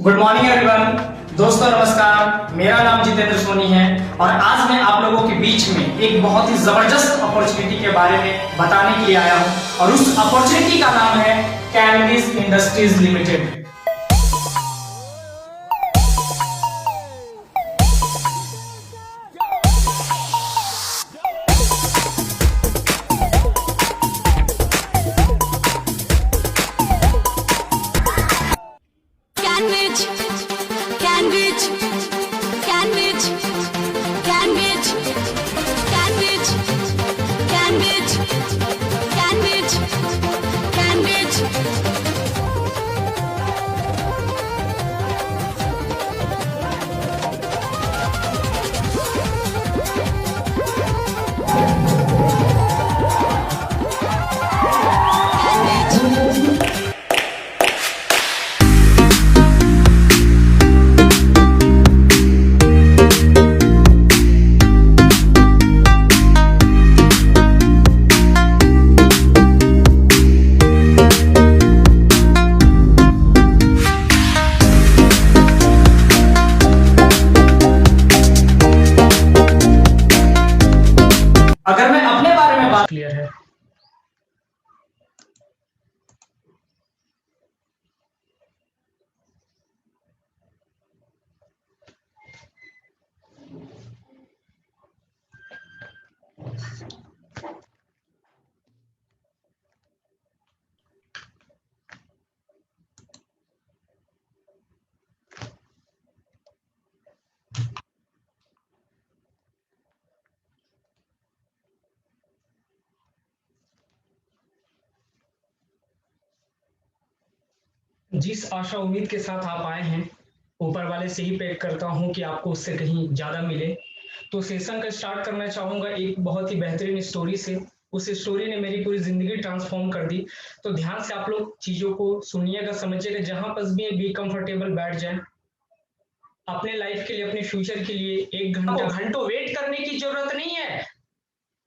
Good morning everyone. दोस्तों नमस्कार, मेरा नाम जितेंद्र सोनी है और आज मैं आप लोगों के बीच में एक बहुत ही जबरदस्त अपॉर्चुनिटी के बारे में बताने के लिए आया हूं और उस अपॉर्चुनिटी का नाम है cannabis industries limited. Canwich, Canwich, Canwich, Canwich, Canwich, Canwich, Canwich, Canwich. अगर मैं अपने बारे में बात क्लियर है। जिस आशा उम्मीद के साथ आप आए हैं, ऊपर वाले से ही प्रे करता हूं कि आपको उससे कहीं ज्यादा मिले। तो सेशन का स्टार्ट करना चाहूंगा एक बहुत ही बेहतरीन स्टोरी से। उस स्टोरी ने मेरी पूरी जिंदगी ट्रांसफॉर्म कर दी। तो ध्यान से आप लोग चीजों को सुनिएगा, समझिएगा, जहां पर भी कंफर्टेबल बैठ जाए। अपने लाइफ के लिए, अपने फ्यूचर के लिए एक घंटा घंटों वेट करने की जरूरत नहीं है,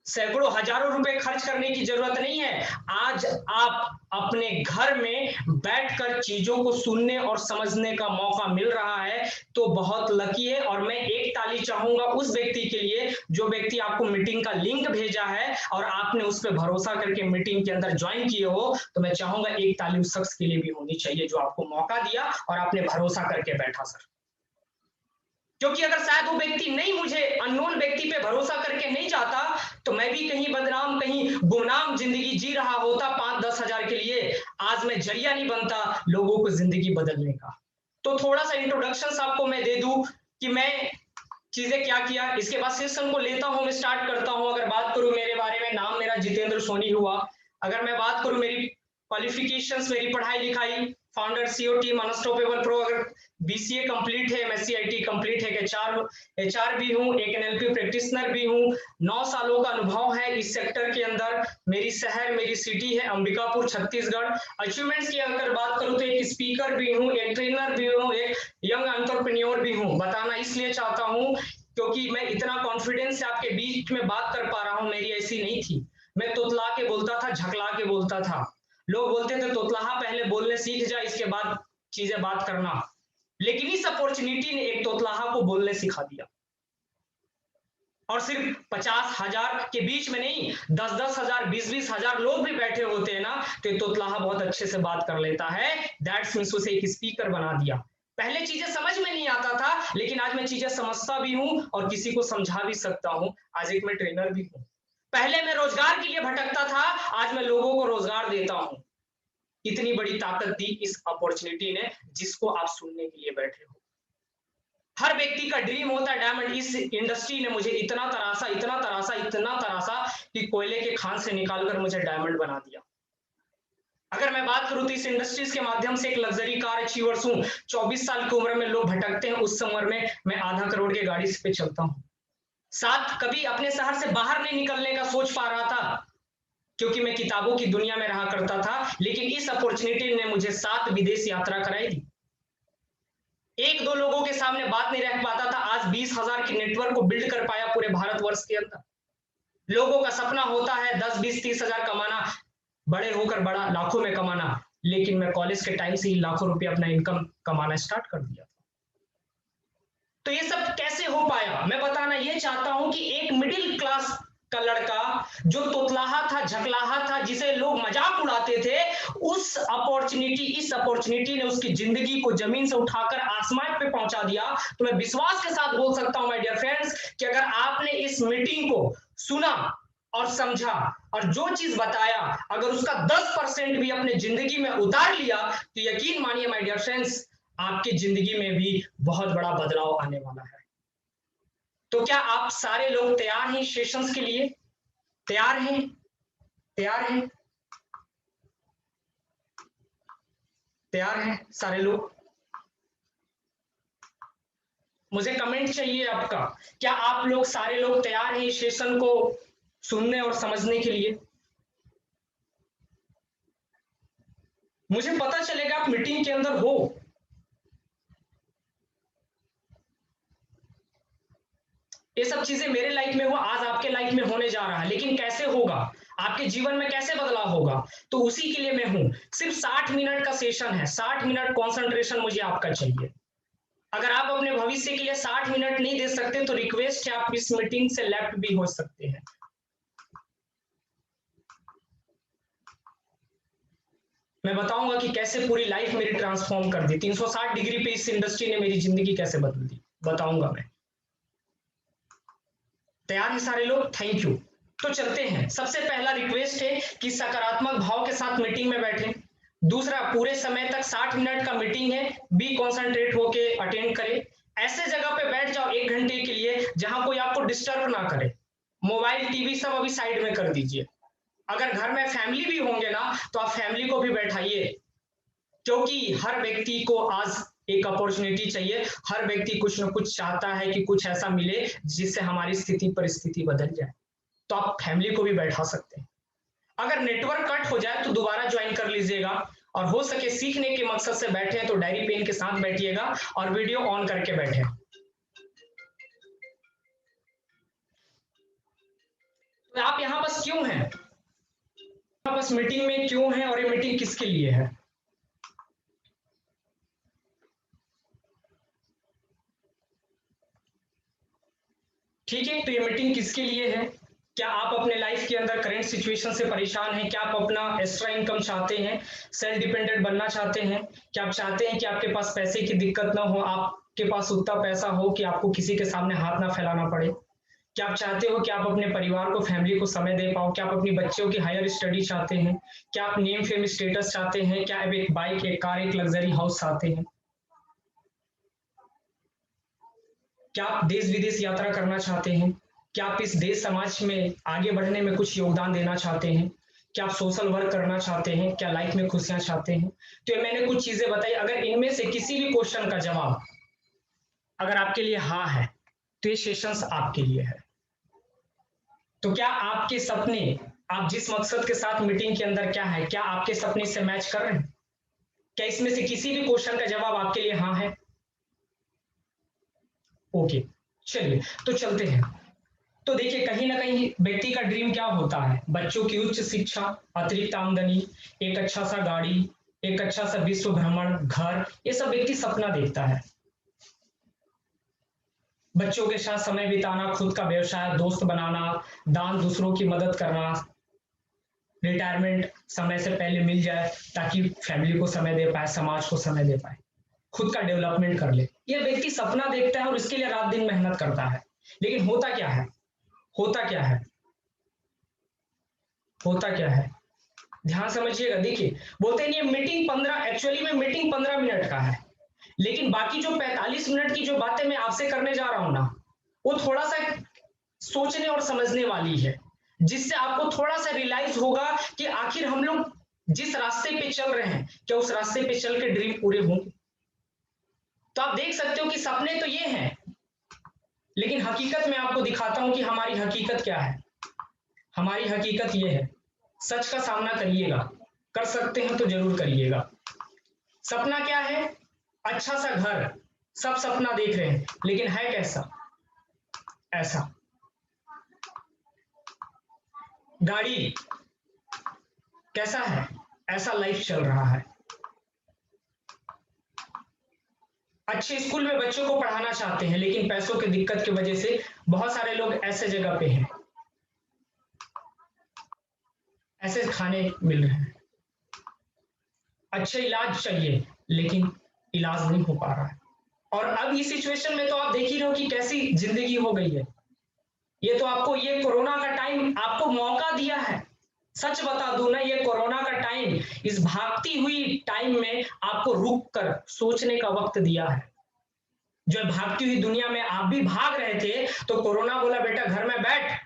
सैकड़ों हजारों रुपए खर्च करने की जरूरत नहीं है। आज आप अपने घर में बैठकर चीजों को सुनने और समझने का मौका मिल रहा है तो बहुत लकी है। और मैं एक ताली चाहूंगा उस व्यक्ति के लिए जो व्यक्ति आपको मीटिंग का लिंक भेजा है और आपने उस पर भरोसा करके मीटिंग के अंदर ज्वाइन किए हो। तो मैं चाहूंगा एक ताली उस शख्स के लिए भी होनी चाहिए जो आपको मौका दिया और आपने भरोसा करके बैठा सर। क्योंकि अगर शायद वो व्यक्ति नहीं, मुझे अननोन व्यक्ति पे भरोसा करके नहीं जाता तो मैं भी कहीं बदनाम, कहीं गुमनाम जिंदगी जी रहा होता 5-10 हजार के लिए। आज मैं जरिया नहीं बनता लोगों को जिंदगी बदलने का। तो थोड़ा सा इंट्रोडक्शन आपको मैं दे दूं कि मैं चीजें क्या किया, इसके बाद सेशन को लेता हूं, मैं स्टार्ट करता हूं। अगर बात करूं मेरे बारे में, नाम मेरा जितेंद्र सोनी हुआ। अगर मैं बात करूं मेरी क्वालिफिकेशंस, मेरी पढ़ाई लिखाई, founder CO team unstoppable pro, अगर बीसीए कंप्लीट है, एमएससी आईटी कंप्लीट है, एचआर भी हूं, एक एनएलपी प्रैक्टिशनर भी हूं। 9 सालों का अनुभव है इस सेक्टर के अंदर। मेरी शहर, मेरी सिटी है अंबिकापुर, छत्तीसगढ़। अचीवमेंट्स की अगर बात करूं तो एक स्पीकर भी हूं, एक ट्रेनर भी हूं, एक यंग एंटरप्रेन्योर भी हूं। बताना इसलिए चाहता हूं क्योंकि मैं इतना कॉन्फिडेंस से आपके बीच में बात कर पा रहा हूं, मेरी ऐसी नहीं थी। मैं तोतला के बोलता था, झकला के बोलता था। लोग बोलते थे तोतलाहा पहले बोलने सीख जा, इसके बाद चीजें बात करना। लेकिन इस अपॉर्चुनिटी ने एक तोतलाहा को बोलने सिखा दिया। और सिर्फ 50,000 के बीच में नहीं, 10-10 हजार, 20-20 हजार लोग भी बैठे होते हैं ना, तो ये तोतलाहा बहुत अच्छे से बात कर लेता है। दैट्स मीन्स उसे एक स्पीकर बना दिया। पहले चीजें समझ में नहीं आता था, लेकिन आज मैं चीजें समझता भी हूं और किसी को समझा भी सकता हूं। आज एक मैं ट्रेनर भी हूं। पहले मैं रोजगार के लिए भटकता था, आज मैं लोगों को रोजगार देता हूं। इतनी बड़ी ताकत दी इस अपॉर्चुनिटी ने, जिसको आप सुनने के लिए बैठे हो। हर व्यक्ति का ड्रीम होता है डायमंड। इस इंडस्ट्री ने मुझे इतना तरासा, इतना तरासा, इतना तरासा कि कोयले के खान से निकालकर मुझे डायमंड बना दिया। अगर मैं बात करूं तो इस इंडस्ट्रीज के माध्यम से एक लग्जरी कार अचीवर्स हूं। 24 साल की उम्र में लोग भटकते हैं, उस उम्र में मैं आधा करोड़ के गाड़ी पे चलता हूं। साथ कभी अपने शहर से बाहर नहीं निकलने का सोच पा रहा था क्योंकि मैं किताबों की दुनिया में रहा करता था, लेकिन इस अपॉर्चुनिटी ने मुझे 7 विदेश यात्रा कराई थी। 1-2 लोगों के सामने बात नहीं रख पाता था, आज 20,000 की नेटवर्क को बिल्ड कर पाया पूरे भारतवर्ष के अंदर। लोगों का सपना होता है 10, 20, 30 हजार कमाना, बड़े होकर बड़ा लाखों में कमाना, लेकिन मैं कॉलेज के टाइम से ही लाखों रुपए अपना इनकम कमाना स्टार्ट कर दिया था। तो ये सब कैसे हो पाया, मैं बताना ये चाहता हूं कि एक मिडिल क्लास का लड़का जो तोतलाहा था, झकलाहा था, जिसे लोग मजाक उड़ाते थे, इस अपॉर्चुनिटी ने उसकी जिंदगी को जमीन से उठाकर आसमान पे पहुंचा दिया। तो मैं विश्वास के साथ बोल सकता हूं माय डियर फ्रेंड्स कि अगर आपने इस मीटिंग को सुना और समझा और जो चीज बताया अगर उसका 10% भी अपने जिंदगी में उतार लिया तो यकीन मानिए माय डियर फ्रेंड्स, आपकी जिंदगी में भी बहुत बड़ा बदलाव आने वाला है। तो क्या आप सारे लोग तैयार हैं सेशंस के लिए? तैयार हैं? तैयार हैं? तैयार हैं सारे लोग? मुझे कमेंट चाहिए आपका, क्या आप लोग सारे लोग तैयार हैं इस सेशन को सुनने और समझने के लिए? मुझे पता चलेगा आप मीटिंग के अंदर हो। ये सब चीजें मेरे लाइफ में हुआ, आज आपके लाइफ में होने जा रहा है, लेकिन कैसे होगा, आपके जीवन में कैसे बदलाव होगा, तो उसी के लिए मैं हूं। सिर्फ 60 मिनट का सेशन है, 60 मिनट कॉन्सेंट्रेशन मुझे आपका चाहिए। अगर आप अपने भविष्य के लिए 60 मिनट नहीं दे सकते तो रिक्वेस्ट है, आप इस मीटिंग से लेफ्ट भी हो सकते हैं। मैं बताऊंगा कि कैसे पूरी लाइफ मेरी ट्रांसफॉर्म कर दी, 360 डिग्री पे इस इंडस्ट्री ने मेरी जिंदगी कैसे बदल दी, बताऊंगा मैं। तैयार है सारे लोग? Thank you. तो चलते हैं। सबसे पहला रिक्वेस्ट है कि सकारात्मक भाव के साथ मीटिंग में बैठें। दूसरा, पूरे समय तक 60 मिनट का मीटिंग है, बी कॉन्सेंट्रेट होके अटेंड करें। ऐसे जगह पे बैठ जाओ 1 घंटे के लिए जहां कोई आपको डिस्टर्ब ना करे। मोबाइल टीवी सब अभी साइड में कर दीजिए। अगर घर में फैमिली भी होंगे ना तो आप फैमिली को भी बैठाइए, क्योंकि हर व्यक्ति को आज एक अपॉर्चुनिटी चाहिए। हर व्यक्ति कुछ ना कुछ चाहता है कि कुछ ऐसा मिले जिससे हमारी स्थिति परिस्थिति बदल जाए। तो आप फैमिली को भी बैठा सकते हैं। अगर नेटवर्क कट हो जाए तो दोबारा ज्वाइन कर लीजिएगा, और हो सके सीखने के मकसद से बैठे हैं तो डायरी पेन के साथ बैठिएगा और वीडियो ऑन करके बैठे। तो आप यहां बस क्यों हैं, बस मीटिंग में क्यों है और ये मीटिंग किसके लिए है? ठीक है, तो ये मीटिंग किसके लिए है? क्या आप अपने लाइफ के अंदर करंट सिचुएशन से परेशान हैं? क्या आप अपना एक्स्ट्रा इनकम चाहते हैं, सेल्फ डिपेंडेंट बनना चाहते हैं? क्या आप चाहते हैं कि आपके पास पैसे की दिक्कत ना हो, आपके पास उतना पैसा हो कि आपको किसी के सामने हाथ ना फैलाना पड़े? क्या आप चाहते हो कि आप अपने परिवार को, फैमिली को समय दे पाओ? क्या आप अपनी बच्चों की हायर स्टडी चाहते हैं? क्या आप नेम फेम स्टेटस चाहते हैं? क्या आप एक बाइक, एक कार, एक लग्जरी हाउस चाहते हैं? क्या आप देश विदेश यात्रा करना चाहते हैं? क्या आप इस देश समाज में आगे बढ़ने में कुछ योगदान देना चाहते हैं? क्या आप सोशल वर्क करना चाहते हैं? क्या लाइफ में खुशियां चाहते हैं? तो ये मैंने कुछ चीजें बताई। अगर इनमें से किसी भी क्वेश्चन का जवाब अगर आपके लिए हाँ है तो ये सेशंस आपके लिए है। तो क्या आपके सपने, आप जिस मकसद के साथ मीटिंग के अंदर क्या है, क्या आपके सपने से मैच कर रहे हैं? क्या इसमें से किसी भी क्वेश्चन का जवाब आपके लिए हाँ है? ओके, चलिए तो चलते हैं। तो देखिए, कहीं ना कहीं व्यक्ति का ड्रीम क्या होता है? बच्चों की उच्च शिक्षा, अतिरिक्त आमदनी, एक अच्छा सा गाड़ी, एक अच्छा सा विश्व भ्रमण, घर, ये सब व्यक्ति सपना देखता है। बच्चों के साथ समय बिताना, खुद का व्यवसाय, दोस्त बनाना, दान, दूसरों की मदद करना, रिटायरमेंट समय से पहले मिल जाए ताकि फैमिली को समय दे पाए, समाज को समय दे पाए, खुद का डेवलपमेंट कर ले। यह व्यक्ति सपना देखता है और इसके लिए रात दिन मेहनत करता है। लेकिन होता क्या है, होता क्या है, होता क्या है, ध्यान समझिएगा। देखिए, बोलते हैं ये मीटिंग 15, एक्चुअली में मीटिंग 15 मिनट का है, लेकिन बाकी जो 45 मिनट की जो बातें मैं आपसे करने जा रहा हूं ना, वो थोड़ा सा सोचने और समझने वाली है, जिससे आपको थोड़ा सा रियलाइज होगा कि आखिर हम लोग जिस रास्ते पे चल रहे हैं, क्या उस रास्ते पे चल के ड्रीम पूरे होंगे? तो आप देख सकते हो कि सपने तो ये हैं, लेकिन हकीकत में आपको दिखाता हूं कि हमारी हकीकत क्या है। हमारी हकीकत ये है, सच का सामना करिएगा, कर सकते हैं तो जरूर करिएगा। सपना क्या है? अच्छा सा घर, सब सपना देख रहे हैं, लेकिन है कैसा? ऐसा। गाड़ी कैसा है? ऐसा लाइफ चल रहा है। अच्छे स्कूल में बच्चों को पढ़ाना चाहते हैं, लेकिन पैसों की दिक्कत की वजह से बहुत सारे लोग ऐसे जगह पे हैं, ऐसे खाने मिल रहे हैं। अच्छे इलाज चाहिए, लेकिन इलाज नहीं हो पा रहा है। और अब इस सिचुएशन में तो आप देख ही रहे हो कि कैसी जिंदगी हो गई है। ये तो आपको ये कोरोना का टाइम आपको मौका दिया है। सच बता दूं ना, ये कोरोना का टाइम इस भागती हुई टाइम में आपको रुक कर सोचने का वक्त दिया है। जो भागती हुई दुनिया में आप भी भाग रहे थे, तो कोरोना बोला बेटा घर में बैठ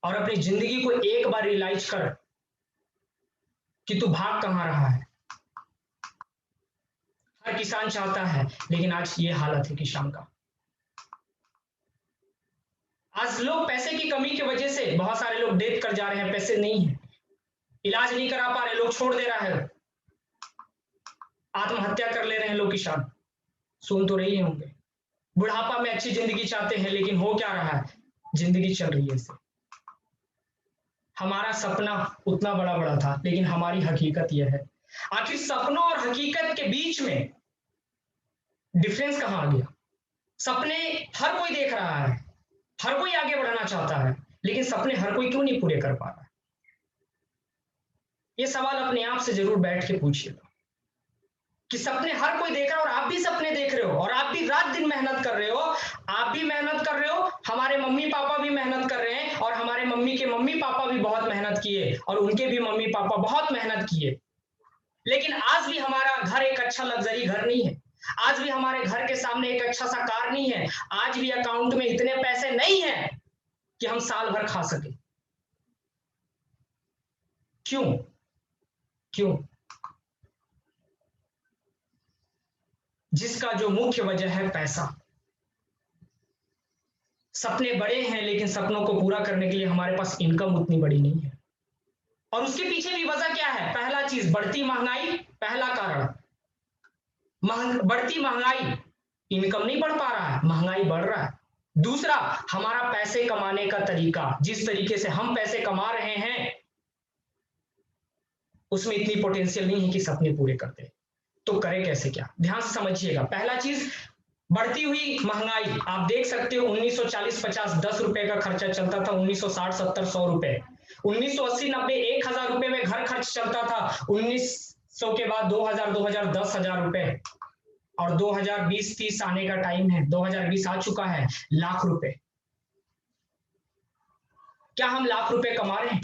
और अपनी जिंदगी को एक बार रियलाइज कर कि तू भाग कहां रहा है। हर किसान चाहता है, लेकिन आज ये हालत है किसान का। आज लोग पैसे की कमी की वजह से बहुत सारे लोग डेथ कर जा रहे हैं, पैसे नहीं है, इलाज नहीं करा पा रहे, लोग छोड़ दे रहा है, आत्महत्या कर ले रहे हैं लोग किसान। सुन तो रही होंगे। बुढ़ापा में अच्छी जिंदगी चाहते हैं, लेकिन हो क्या रहा है, जिंदगी चल रही है इससे। हमारा सपना उतना बड़ा बड़ा था, लेकिन हमारी हकीकत यह है। आखिर सपनों और हकीकत के बीच में डिफरेंस कहां आ गया? सपने हर कोई देख रहा है, हर कोई आगे बढ़ना चाहता है, लेकिन सपने हर कोई क्यों नहीं पूरे कर पा रहा है? ये सवाल अपने आप से जरूर बैठ के पूछिएगा कि सपने हर कोई देख रहा है, और आप भी सपने देख रहे हो, और आप भी रात दिन मेहनत कर रहे हो। आप भी मेहनत कर रहे हो, हमारे मम्मी पापा भी मेहनत कर रहे हैं, और हमारे मम्मी के मम्मी पापा भी बहुत मेहनत किए, और उनके भी मम्मी पापा बहुत मेहनत किए। लेकिन आज भी हमारा घर एक अच्छा लग्जरी घर नहीं है। आज भी हमारे घर के सामने एक अच्छा सा कार नहीं है। आज भी अकाउंट में इतने पैसे नहीं है कि हम साल भर खा सके। क्यों? क्यों? जिसका जो मुख्य वजह है पैसा। सपने बड़े हैं, लेकिन सपनों को पूरा करने के लिए हमारे पास इनकम उतनी बड़ी नहीं है। और उसके पीछे भी वजह क्या है? पहला चीज बढ़ती महंगाई, पहला कारण बढ़ती महंगाई। इनकम नहीं बढ़ पा रहा है, महंगाई बढ़ रहा है। दूसरा, हमारा पैसे कमाने का तरीका, जिस तरीके से हम पैसे कमा रहे हैं उसमें इतनी पोटेंशियल नहीं है कि सपने पूरे कर दे। तो करें कैसे? क्या ध्यान से समझिएगा। पहला चीज बढ़ती हुई महंगाई। आप देख सकते हो 1940-50 10 रुपए का खर्चा चलता था, 1960-70 100 रुपए, 1980-90 1000 रुपए में घर खर्च चलता था, 1900 के बाद 2000 2000 10,000 रुपए, और 2020-30 आने का टाइम है, 2020 आ चुका है, लाख रुपए। क्या हम लाख रुपए कमा रहे हैं?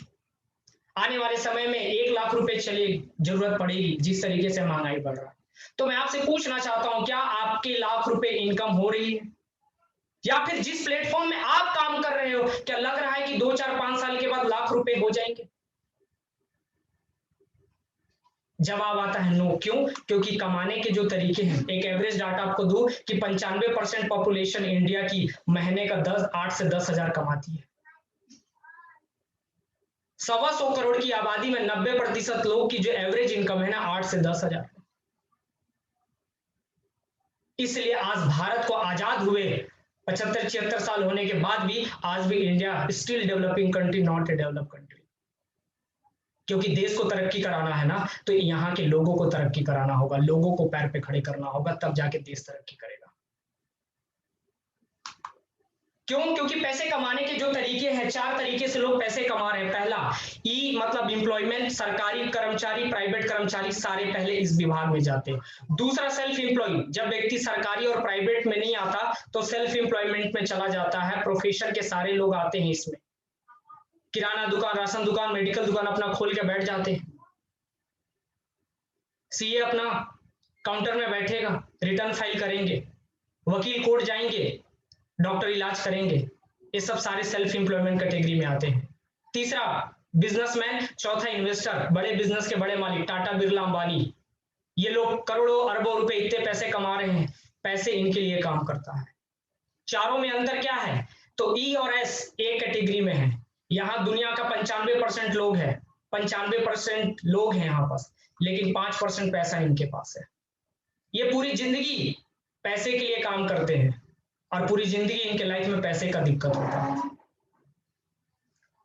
आने वाले समय में 1 लाख रुपए चले जरूरत पड़ेगी, जिस तरीके से महंगाई बढ़ रहा है। तो मैं आपसे पूछना चाहता हूं, क्या आपके लाख रुपए इनकम हो रही है? या फिर जिस प्लेटफॉर्म में आप काम कर रहे हो, क्या लग रहा है कि 2 4 5 साल के बाद लाख रुपए हो जाएंगे? जवाब आता है नो। क्यों? क्योंकि कमाने के जो तरीके हैं, एक एवरेज डाटा आपको दूं कि 95% पॉपुलेशन इंडिया की महीने का 8 से 10 हजार कमाती है। 125 करोड़ की आबादी में 90% लोग की जो एवरेज इनकम है ना, 8 से 10 हजार। इसलिए आज भारत को आजाद हुए 75-76 साल होने के बाद भी आज भी India still developing country, not a develop country. क्योंकि देश को तरक्की कराना है ना, तो यहाँ के लोगों को तरक्की कराना होगा, लोगों को पैर पे खड़े करना होगा, तब जाके देश तरक्की करेगा। क्यों? क्योंकि पैसे कमाने के जो तरीके हैं, 4 तरीके से लोग पैसे कमा रहे हैं। पहला ई मतलब एम्प्लॉयमेंट, सरकारी कर्मचारी, प्राइवेट कर्मचारी सारे पहले इस विभाग में जाते हैं। दूसरा सेल्फ एम्प्लॉय, जब व्यक्ति सरकारी और प्राइवेट में नहीं आता तो सेल्फ एम्प्लॉयमेंट में चला जाता है। प्रोफेशन के सारे लोग आते हैं इसमें, किराना दुकान, राशन दुकान, मेडिकल दुकान अपना खोल के बैठ जाते हैं। सीए अपना काउंटर में बैठेगा, रिटर्न फाइल करेंगे, वकील कोर्ट जाएंगे, डॉक्टर इलाज करेंगे। ये सब सारे सेल्फ एम्प्लॉयमेंट कैटेगरी में आते हैं। तीसरा बिजनेसमैन, चौथा इन्वेस्टर, बड़े बिजनेस के बड़े मालिक, टाटा बिरला अंबानी, ये लोग करोड़ों अरबों रुपए इतने पैसे कमा रहे हैं, पैसे इनके लिए काम करता है। चारों में अंतर क्या है? तो ई और एस ए कैटेगरी में है। यहाँ दुनिया का 95% लोग है, 95% लोग हैं यहाँ पास, लेकिन 5% पैसा इनके पास है। ये पूरी जिंदगी पैसे के लिए काम करते हैं, और पूरी जिंदगी इनके लाइफ में पैसे का दिक्कत होता है।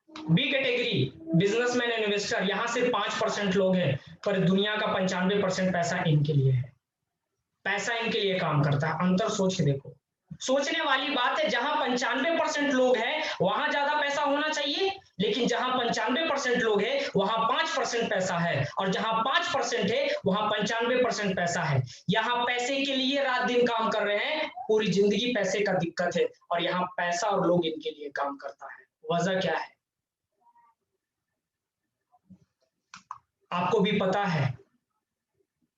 B category businessman and investor, यहां सिर्फ 5% लोग हैं, पर दुनिया का 95% पैसा इनके लिए है। पैसा इनके लिए काम करता है। अंतर सोच के देखो, सोचने वाली बात है। जहां 95% लोग हैं वहां ज्यादा पैसा होना चाहिए, लेकिन जहां 95% लोग हैं वहां 5% पैसा है, और जहां 5% है वहां 95% पैसा है। यहां पैसे के लिए रात दिन काम कर रहे हैं, पूरी जिंदगी पैसे का दिक्कत है, और यहां पैसा और लोग इनके लिए काम करता है। वजह क्या है? आपको भी पता है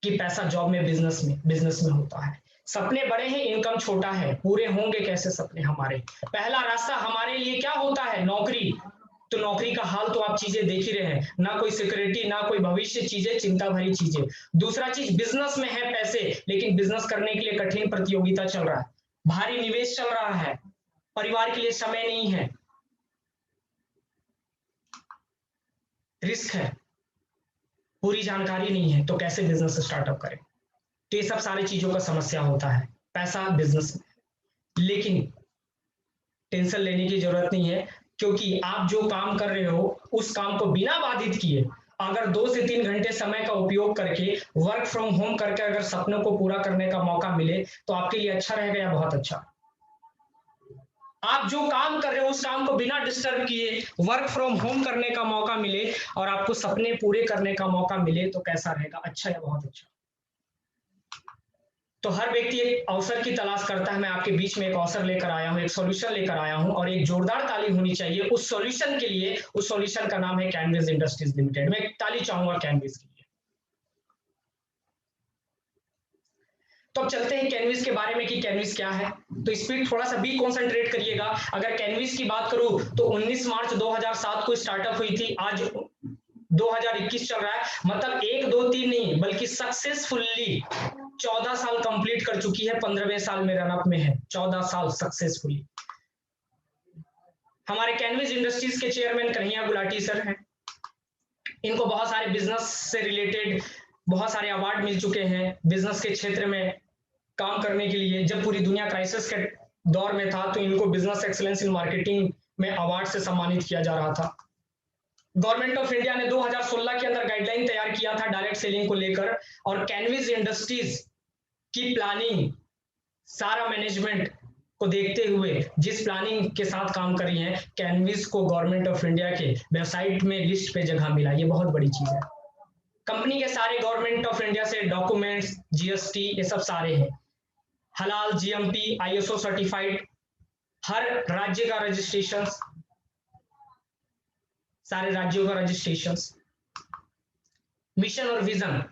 कि पैसा जॉब में, बिजनेस में होता है। सपने बड़े हैं, इनकम छोटा है, पूरे होंगे कैसे सपने हमारे? पहला रास्ता हमारे लिए क्या होता है? नौकरी। तो नौकरी का हाल तो आप चीजें देख ही रहे हैं, ना कोई सिक्योरिटी, ना कोई भविष्य, चीजें चिंता भरी चीजें। दूसरा चीज, बिजनेस में है पैसे, लेकिन बिजनेस करने के लिए कठिन प्रतियोगिता चल रहा है, भारी निवेश चल रहा है, परिवार के लिए समय नहीं है, रिस्क है, पूरी जानकारी नहीं है, तो कैसे बिजनेस स्टार्टअप करें? तो ये सब सारी चीजों का समस्या होता है पैसा बिजनेस में। लेकिन टेंशन लेने की जरूरत नहीं है, क्योंकि आप जो काम कर रहे हो उस काम को बिना बाधित किए अगर 2 से 3 घंटे समय का उपयोग करके वर्क फ्रॉम होम करके अगर सपनों को पूरा करने का मौका मिले तो आपके लिए अच्छा रहेगा या बहुत अच्छा? आप जो काम कर रहे हो उस काम को बिना डिस्टर्ब किए वर्क फ्रॉम होम करने का मौका मिले और आपको सपने पूरे करने का मौका मिले तो कैसा रहेगा? अच्छा या बहुत अच्छा? तो हर व्यक्ति एक अवसर की तलाश करता है। मैं आपके बीच में एक अवसर लेकर आया हूं, एक सॉल्यूशन लेकर आया हूं, और एक जोरदार ताली होनी चाहिए उस सॉल्यूशन के लिए। उस सॉल्यूशन का नाम है कैनविस इंडस्ट्रीज लिमिटेड। मैं एक ताली चाहूंगा कैनविस के लिए। तो अब चलते हैं कैनविस के बारे में कि कैनविस क्या है। तो स्पीड थोड़ा सा भी कॉन्सेंट्रेट करिएगा। अगर कैनविस की बात करूं तो 19 मार्च 2007 को स्टार्टअप हुई थी, आज 2021 चल रहा है। मतलब 1 2 3 नहीं, बल्कि सक्सेसफुली 14 साल कंप्लीट कर चुकी है, 15वें साल में रनअप में है, 14 साल सक्सेसफुली। हमारे कैनविस इंडस्ट्रीज के चेयरमैन कन्हैया गुलाटी सर हैं। इनको बहुत सारे बिजनेस से रिलेटेड बहुत सारे अवार्ड मिल चुके हैं बिजनेस के क्षेत्र में काम करने के लिए। जब पूरी दुनिया क्राइसिस के दौर में था तो इनको बिजनेस एक्सीलेंस इन मार्केटिंग में अवार्ड से सम्मानित किया जा रहा था। गवर्नमेंट ऑफ इंडिया ने 2016 के अंदर गाइडलाइन तैयार किया था डायरेक्ट सेलिंग को लेकर, और कैनविस इंडस्ट्रीज की प्लानिंग, सारा मैनेजमेंट को देखते हुए जिस प्लानिंग के साथ काम कर रही है, कैनविस को गवर्नमेंट ऑफ इंडिया के वेबसाइट में लिस्ट पे जगह मिला। ये बहुत बड़ी चीज है। कंपनी के सारे गवर्नमेंट ऑफ इंडिया से डॉक्यूमेंट्स, जीएसटी, ये सब सारे हैं। हलाल, जीएमपी, आईएसओ सर्टिफाइड, हर राज्य का रजिस्ट्रेशन, सारे राज्यों का रजिस्ट्रेशन। मिशन और विजन,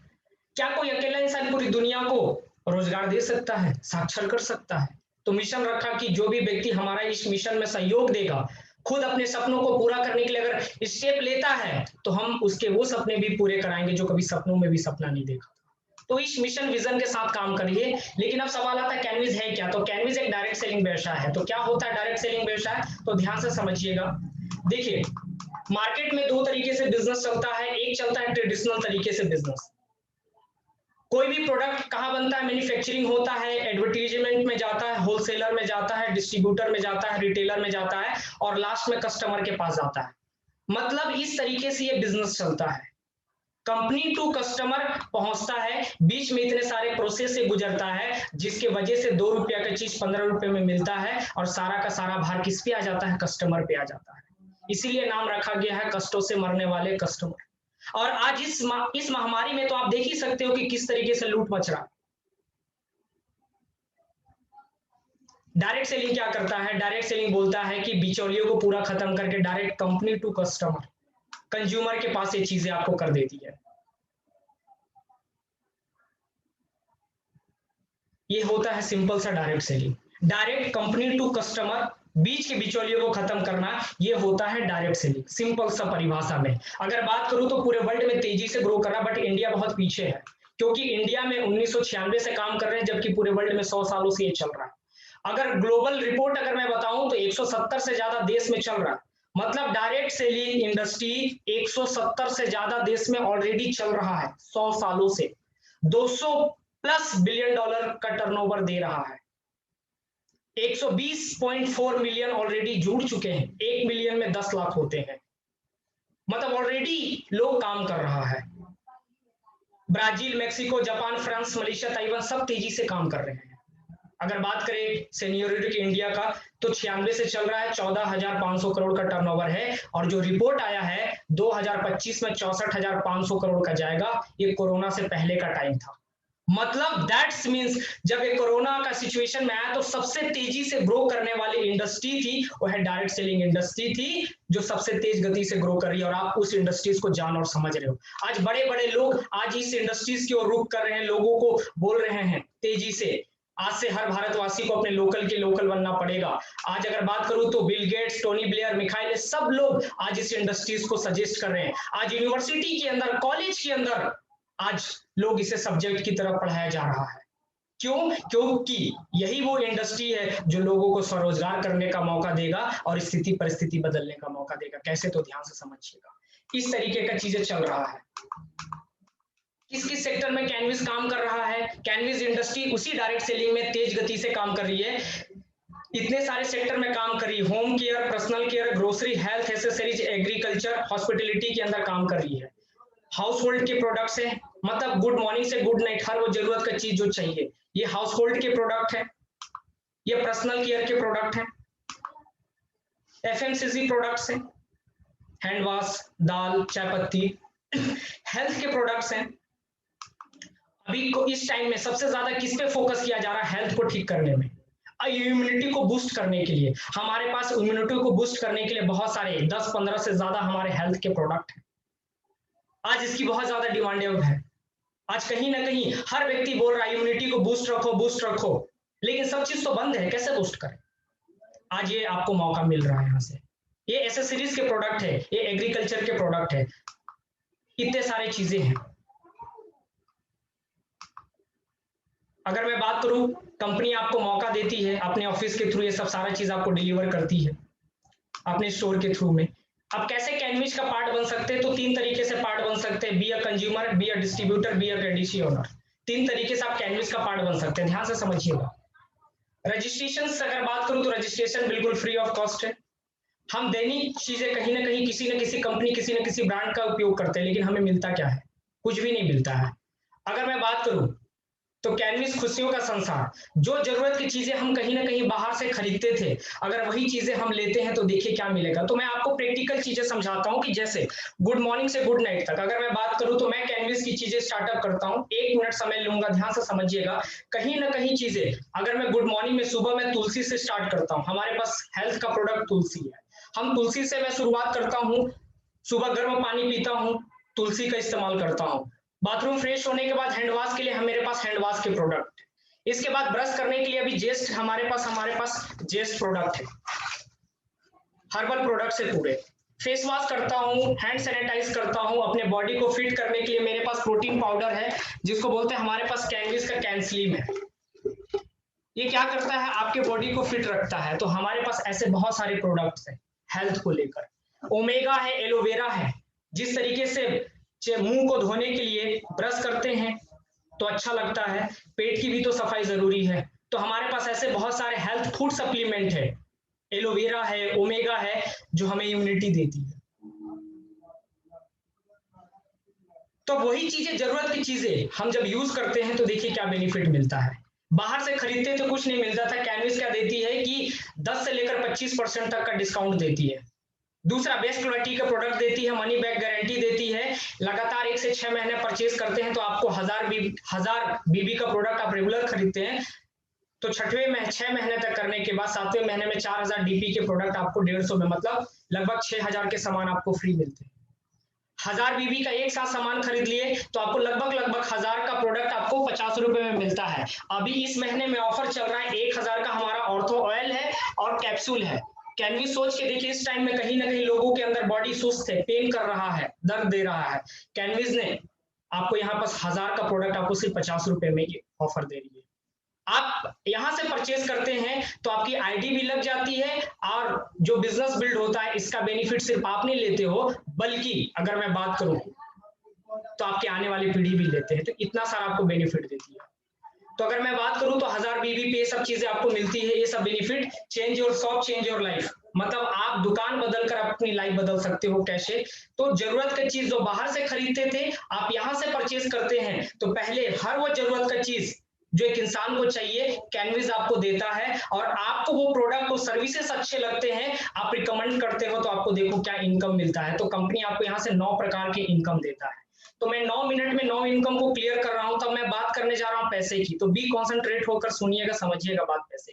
क्या कोई अकेला इंसान पूरी दुनिया को रोजगार दे सकता है, साक्षर कर सकता है? तो मिशन रखा कि जो भी व्यक्ति हमारा इस मिशन में सहयोग देगा, खुद अपने सपनों को पूरा करने के लिए अगर स्टेप लेता है, तो हम उसके वो सपने भी पूरे कराएंगे जो कभी सपनों में भी सपना नहीं देखा। तो इस मिशन विजन के साथ काम करिए। लेकिन अब सवाल आता है कैनविस है क्या? तो कैनविस एक डायरेक्ट सेलिंग व्यवसाय है। तो क्या होता है डायरेक्ट सेलिंग व्यवसाय? तो ध्यान से समझिएगा। देखिए, मार्केट में 2 तरीके से बिजनेस चलता है। एक चलता है ट्रेडिशनल तरीके से बिजनेस। कोई भी प्रोडक्ट कहाँ बनता है? मैन्युफैक्चरिंग होता है, एडवर्टीजमेंट में जाता है, होलसेलर में जाता है, डिस्ट्रीब्यूटर में जाता है, रिटेलर में जाता है, और लास्ट में कस्टमर के पास जाता है। मतलब इस तरीके से ये बिजनेस चलता है। कंपनी टू कस्टमर पहुंचता है, बीच में इतने सारे प्रोसेस से गुजरता है, जिसके वजह से 2 रुपया का चीज 15 रुपए में मिलता है, और सारा का सारा भार किस पे आ जाता है? कस्टमर पे आ जाता है। इसीलिए नाम रखा गया है कष्टों से मरने वाले कस्टमर। और आज इस महामारी में तो आप देख ही सकते हो कि किस तरीके से लूट मच रहा। डायरेक्ट सेलिंग क्या करता है? डायरेक्ट सेलिंग बोलता है कि बिचौलियों को पूरा खत्म करके direct company to customer, consumer के पास ये चीजें आपको कर देती है। ये होता है सिंपल सा direct selling. Direct company to customer, बीच के बिचौलियों को खत्म करना, ये होता है डायरेक्ट सेलिंग। सिंपल सा परिभाषा में अगर बात करूं तो पूरे वर्ल्ड में तेजी से ग्रो कर रहा, बट इंडिया बहुत पीछे है, क्योंकि इंडिया में 1996 से काम कर रहे हैं, जबकि पूरे वर्ल्ड में 100 सालों से ये चल रहा है। अगर ग्लोबल रिपोर्ट अगर मैं बताऊं तो 170 से ज्यादा देश में चल रहा है। मतलब डायरेक्ट सेलिंग इंडस्ट्री 170 से ज्यादा देश में ऑलरेडी चल रहा है 100 सालों से। 200+ बिलियन डॉलर का टर्नओवर दे रहा है। 120.4 मिलियन ऑलरेडी जुड़ चुके हैं। 1 मिलियन में 10 लाख होते हैं। मतलब ऑलरेडी लोग काम कर रहा है। Brazil, Mexico, Japan, France, Malaysia, Taiwan सब तेजी से काम कर रहे हैं। अगर बात करें सीनियरिटी की इंडिया का, तो 96 से चल रहा है, 14,500 करोड़ का टर्नओवर है, और जो रिपोर्ट आया है 2025 में 64,500 करोड़ का जाएगा। ये कोरोना से पहले का टाइम था। मतलब दैट्स मींस जब ये कोरोना का सिचुएशन में आया तो सबसे तेजी से ग्रो करने वाली इंडस्ट्री थी वो है डायरेक्ट सेलिंग इंडस्ट्री थी, जो सबसे तेज गति से ग्रो कर रही है, और आप उस इंडस्ट्रीज को जान और समझ रहे हो। आज बड़े बड़े लोग आज इस इंडस्ट्रीज की ओर रुख कर रहे हैं, लोगों को बोल रहे हैं तेजी से। आज से हर भारतवासी को अपने लोकल के लोकल बनना पड़ेगा। आज अगर बात करूं तो Bill Gates, Tony Blair, Mikhail, सब लोग आज इस इंडस्ट्रीज को सजेस्ट कर रहे हैं। आज यूनिवर्सिटी के अंदर, कॉलेज के अंदर आज लोग इसे सब्जेक्ट की तरफ पढ़ाया जा रहा है। क्यों? क्योंकि यही वो इंडस्ट्री है जो लोगों को स्वरोजगार करने का मौका देगा और स्थिति परिस्थिति बदलने का मौका देगा। कैसे? तो ध्यान से समझिएगा। इस तरीके का चीजें चल रहा है। किस किस सेक्टर में कैनविस काम कर रहा है? कैनविस इंडस्ट्री उसी डायरेक्ट सेलिंग में तेज गति से काम कर रही है। इतने सारे सेक्टर में काम कर रही है। Home care, personal care, grocery, health, accessories, agriculture, hospitality के अंदर काम कर रही है। हाउस होल्ड के प्रोडक्ट्स है, मतलब गुड मॉर्निंग से गुड नाइट, हर वो जरूरत का चीज जो चाहिए, ये हाउस होल्ड के प्रोडक्ट है। ये पर्सनल केयर के प्रोडक्ट है। एफएमसीजी प्रोडक्ट्स हैं, हैंड वॉश, दाल, चाय पत्ती। हेल्थ के प्रोडक्ट्स हैं। अभी को इस टाइम में सबसे ज्यादा किस पे फोकस किया जा रहा है? हेल्थ को ठीक करने में, इम्यूनिटी को बूस्ट करने के लिए। हमारे पास इम्यूनिटी को बूस्ट करने के लिए बहुत सारे 10-15 से ज्यादा हमारे हेल्थ के प्रोडक्ट हैं। आज इसकी बहुत ज्यादा डिमांड है। आज कहीं ना कहीं हर व्यक्ति बोल रहा है इम्यूनिटी को बूस्ट रखो, बूस्ट रखो, लेकिन सब चीज तो बंद है, कैसे बूस्ट करें? आज ये आपको मौका मिल रहा है यहाँ से। ये एसेसरीज के प्रोडक्ट है, ये एग्रीकल्चर के प्रोडक्ट है, इतने सारे चीजें हैं। अगर मैं बात करूं, कंपनी आपको मौका देती है अपने ऑफिस के थ्रू, ये सब सारा चीज आपको डिलीवर करती है अपने स्टोर के थ्रू में। अब कैसे कैनविच का पार्ट बन सकते हैं? तो 3 तरीके से पार्ट बन सकते हैं, be a consumer, be a distributor, be a क्रेडिशी ओनर। 3 तरीके से आप कैनविच का पार्ट बन सकते हैं, ध्यान से समझिएगा। रजिस्ट्रेशन अगर बात करूं तो रजिस्ट्रेशन बिल्कुल फ्री ऑफ कॉस्ट है। हम दैनिक चीजें कहीं ना कहीं किसी न किसी कंपनी, किसी न किसी ब्रांड का उपयोग करते हैं, लेकिन हमें मिलता क्या है? कुछ भी नहीं मिलता है। अगर मैं बात करूं तो कैनविस खुशियों का संसार, जो जरूरत की चीजें हम कहीं ना कहीं बाहर से खरीदते थे, अगर वही चीजें हम लेते हैं तो देखिए क्या मिलेगा। तो मैं आपको प्रैक्टिकल चीजें समझाता हूं कि जैसे गुड मॉर्निंग से गुड नाइट तक अगर मैं बात करूं तो मैं कैनविस की चीजें स्टार्टअप करता हूं। 1 मिनट समय लूंगा, ध्यान से समझिएगा। कहीं ना कहीं चीजें, अगर मैं गुड मॉर्निंग में सुबह में तुलसी से स्टार्ट करता हूं, हमारे पास हेल्थ का प्रोडक्ट तुलसी है, हम तुलसी से मैं शुरुआत करता हूं। सुबह गर्म पानी पीता हूं, तुलसी का इस्तेमाल करता हूं। बाथरूम फ्रेश होने के बाद हैंड वॉश के लिए मेरे पास हैंड वॉश के प्रोडक्ट। इसके बाद ब्रश करने के लिए अभी जेस्ट हमारे पास जेस्ट प्रोडक्ट है, हर्बल प्रोडक्ट से पूरे। फेस वॉश करता हूं, हैंड सैनिटाइज करता हूं, अपने बॉडी को फिट करने के लिए मेरे पास प्रोटीन पाउडर है, जिसको बोलते हैं हमारे पास कैनविस का कैंसलीम है। ये क्या करता है? आपके बॉडी को फिट रखता है। तो हमारे पास ऐसे बहुत सारे प्रोडक्ट्स हैं हेल्थ को लेकर। ओमेगा है, एलोवेरा है। जिस तरीके से मुंह को धोने के लिए ब्रश करते हैं तो अच्छा लगता है, पेट की भी तो सफाई जरूरी है। तो हमारे पास ऐसे बहुत सारे हेल्थ फूड सप्लीमेंट है, एलोवेरा है, ओमेगा है, जो हमें इम्यूनिटी देती है। तो वही चीजें, जरूरत की चीजें हम जब यूज करते हैं तो देखिए क्या बेनिफिट मिलता है। बाहर से खरीदते तो कुछ नहीं मिलता था। कैनविस क्या देती है कि 10 से लेकर 25% तक का डिस्काउंट देती है। दूसरा, बेस्ट क्वालिटी का प्रोडक्ट देती है, मनी बैक गारंटी देती है। लगातार 1 से 6 महीने परचेज करते हैं तो आपको 1000 बीबी का प्रोडक्ट आप रेगुलर खरीदते हैं तो 6 महीने तक करने के बाद 7वें महीने में 4000 डीपी के प्रोडक्ट आपको 150 में, मतलब लगभग 6000 के सामान आपको फ्री मिलते हैं। 1000 बीबी का एक साथ सामान खरीद लिए तो आपको लगभग 1000 का प्रोडक्ट आपको 50 रुपए में मिलता है। अभी इस महीने में ऑफर चल रहा है, 1000 का हमारा ऑर्थो ऑयल है और कैप्सूल है। कैनविस सोच के देखिए, इस टाइम में कहीं ना कहीं लोगों के अंदर बॉडी सुस्त है, पेन कर रहा है, दर्द दे रहा है। कैनविस ने आपको यहाँ पास 1000 का प्रोडक्ट आपको सिर्फ 50 रुपए में ऑफर दे रही है। आप यहां से परचेज करते हैं तो आपकी आईडी भी लग जाती है और जो बिजनेस बिल्ड होता है इसका बेनिफिट सिर्फ आप नहीं लेते हो, बल्कि अगर मैं बात करूं तो आपके आने वाली पीढ़ी भी लेते हैं। तो इतना सारा आपको बेनिफिट देती है। तो अगर मैं बात करूं तो 1000 बीबी पे सब चीजें आपको मिलती है, ये सब benefit. Change your shop, change your life. मतलब आप दुकान बदल कर अपनी लाइफ बदल सकते हो कैसे। तो जरूरत की चीज जो बाहर से खरीदते थे आप यहाँ से परचेज करते हैं, तो पहले हर वो जरूरत का चीज जो एक इंसान को चाहिए कैनविस आपको देता है, और आपको वो प्रोडक्ट और सर्विसेज अच्छे लगते हैं, आप रिकमेंड करते हो, तो आपको देखो क्या इनकम मिलता है। तो कंपनी आपको यहाँ से 9 प्रकार के इनकम देता है। तो मैं 9 मिनट में 9 इनकम को क्लियर कर रहा हूं, तब मैं बात करने जा रहा हूं पैसे की। तो बी कॉन्सेंट्रेट होकर सुनिएगा, समझिएगा बात पैसे की।